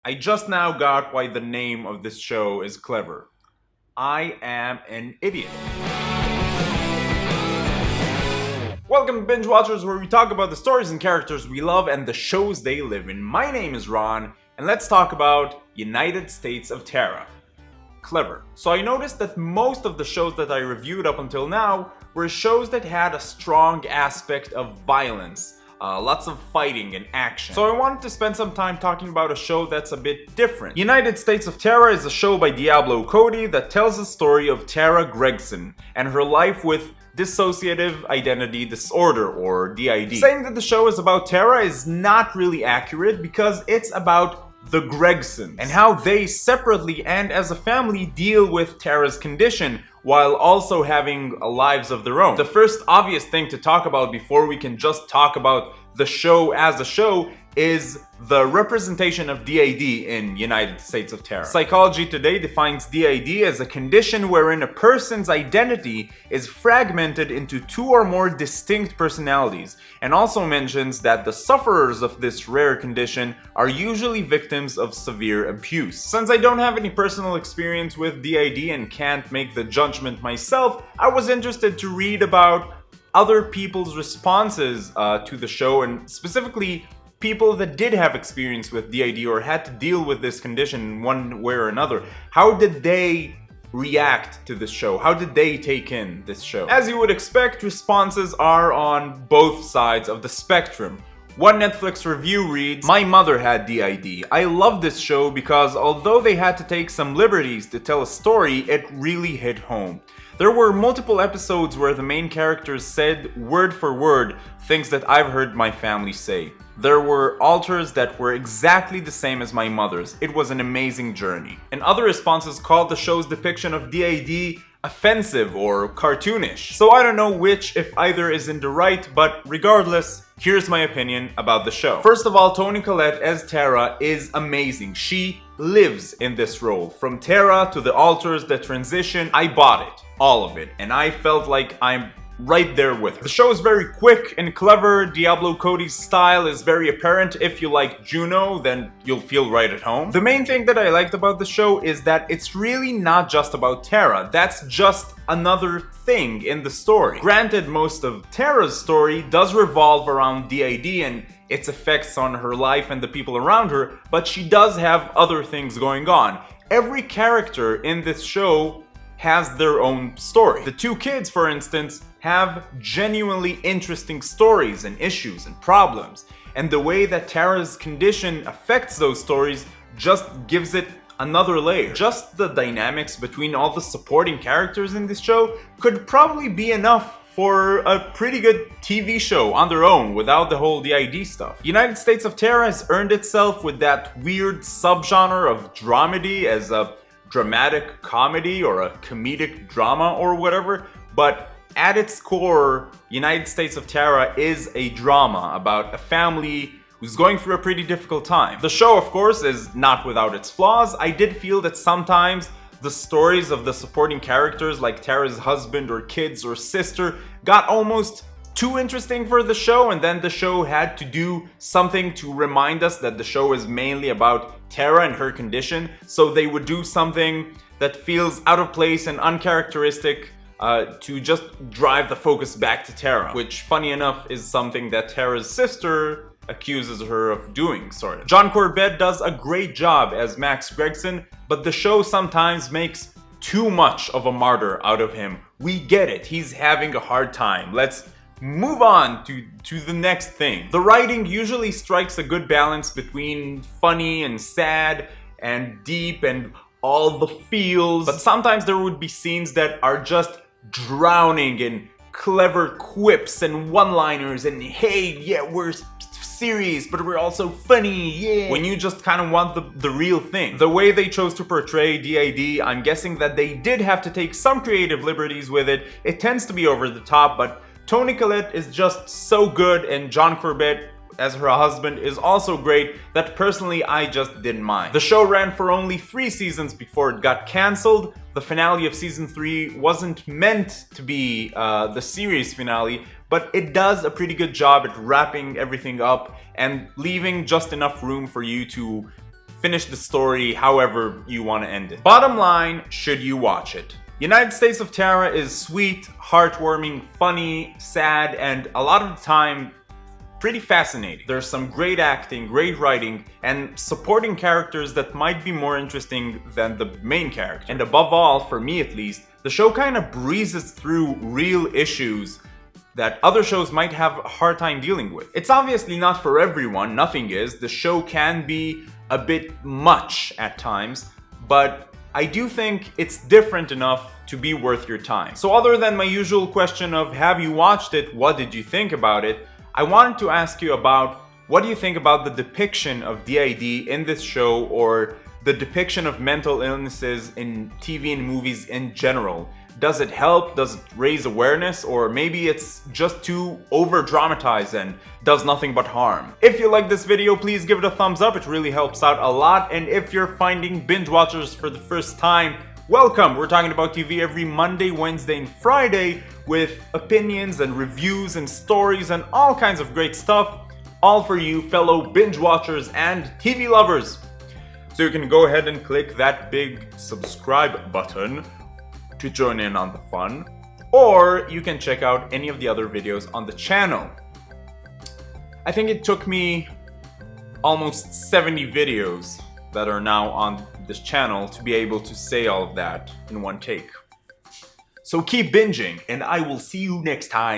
I just now got why the name of this show is clever. I am an idiot. Welcome to Binge Watchers, where we talk about the stories and characters we love and the shows they live in. My name is Ron, and let's talk about United States of Tara. Clever. So I noticed that most of the shows that I reviewed up until now were shows that had a strong aspect of violence. Lots of fighting and action. So I wanted to spend some time talking about a show that's a bit different. United States of Tara is a show by Diablo Cody that tells the story of Tara Gregson and her life with dissociative identity disorder, or DID. Saying that the show is about Tara is not really accurate because it's about the Gregsons and how they separately and as a family deal with Tara's condition while also having lives of their own. The first obvious thing to talk about before we can just talk about the show as a show is the representation of DID in United States of Tara. Psychology Today defines DID as a condition wherein a person's identity is fragmented into two or more distinct personalities, and also mentions that the sufferers of this rare condition are usually victims of severe abuse. Since I don't have any personal experience with DID and can't make the judgment myself, I was interested to read about other people's responses to the show, and specifically people that did have experience with DID or had to deal with this condition in one way or another. How did they react to this show? How did they take in this show? As you would expect, responses are on both sides of the spectrum. One Netflix review reads, "My mother had DID. I love this show because although they had to take some liberties to tell a story, it really hit home. There were multiple episodes where the main characters said word for word things that I've heard my family say. There were alters that were exactly the same as my mother's. It was an amazing journey." And other responses called the show's depiction of DID offensive or cartoonish. So I don't know which, if either, is in the right, but regardless, here's my opinion about the show. First of all, Toni Collette as Tara is amazing. She lives in this role. From Tara to the alters, the transition, I bought it. All of it. And I felt like I'm right there with her. The show is very quick and clever. Diablo Cody's style is very apparent. If you like Juno, then you'll feel right at home. The main thing that I liked about the show is that it's really not just about Tara. That's just another thing in the story. Granted, most of Tara's story does revolve around DID and its effects on her life and the people around her, but she does have other things going on. Every character in this show has their own story. The two kids, for instance, have genuinely interesting stories and issues and problems, and the way that Tara's condition affects those stories just gives it another layer. Just the dynamics between all the supporting characters in this show could probably be enough for a pretty good TV show on their own without the whole DID stuff. United States of Tara has earned itself with that weird subgenre of dramedy as a dramatic comedy or a comedic drama or whatever, but at its core, United States of Tara is a drama about a family who's going through a pretty difficult time. The show, of course, is not without its flaws. I did feel that sometimes the stories of the supporting characters, like Tara's husband or kids or sister, got almost too interesting for the show, and then the show had to do something to remind us that the show is mainly about Tara and her condition, so they would do something that feels out of place and uncharacteristic to just drive the focus back to Tara, which, funny enough, is something that Tara's sister accuses her of doing, sort of. John Corbett does a great job as Max Gregson, but the show sometimes makes too much of a martyr out of him. We get it, he's having a hard time. Let's move on to the next thing. The writing usually strikes a good balance between funny and sad and deep and all the feels, but sometimes there would be scenes that are just drowning in clever quips and one-liners and hey, yeah, we're serious, but we're also funny, yeah. When you just kind of want the real thing. The way they chose to portray DID, I'm guessing that they did have to take some creative liberties with it. It tends to be over the top, but Toni Collette is just so good, and John Corbett as her husband is also great that personally I just didn't mind. The show ran for only 3 seasons before it got cancelled. The finale of season 3 wasn't meant to be the series finale, but it does a pretty good job at wrapping everything up and leaving just enough room for you to finish the story however you want to end it. Bottom line, should you watch it? United States of Tara is sweet, heartwarming, funny, sad, and a lot of the time pretty fascinating. There's some great acting, great writing, and supporting characters that might be more interesting than the main character. And above all, for me at least, the show kind of breezes through real issues that other shows might have a hard time dealing with. It's obviously not for everyone, nothing is. The show can be a bit much at times, but I do think it's different enough to be worth your time. So other than my usual question of have you watched it, what did you think about it, I wanted to ask you about what do you think about the depiction of DID in this show, or the depiction of mental illnesses in TV and movies in general. Does it help? Does it raise awareness? Or maybe it's just too over-dramatized and does nothing but harm? If you like this video, please give it a thumbs up. It really helps out a lot. And if you're finding Binge Watchers for the first time, welcome! We're talking about TV every Monday, Wednesday, and Friday with opinions and reviews and stories and all kinds of great stuff. All for you fellow binge watchers and TV lovers. So you can go ahead and click that big subscribe button to join in on the fun, or you can check out any of the other videos on the channel. I think it took me almost 70 videos that are now on this channel to be able to say all of that in one take. So keep binging, and I will see you next time.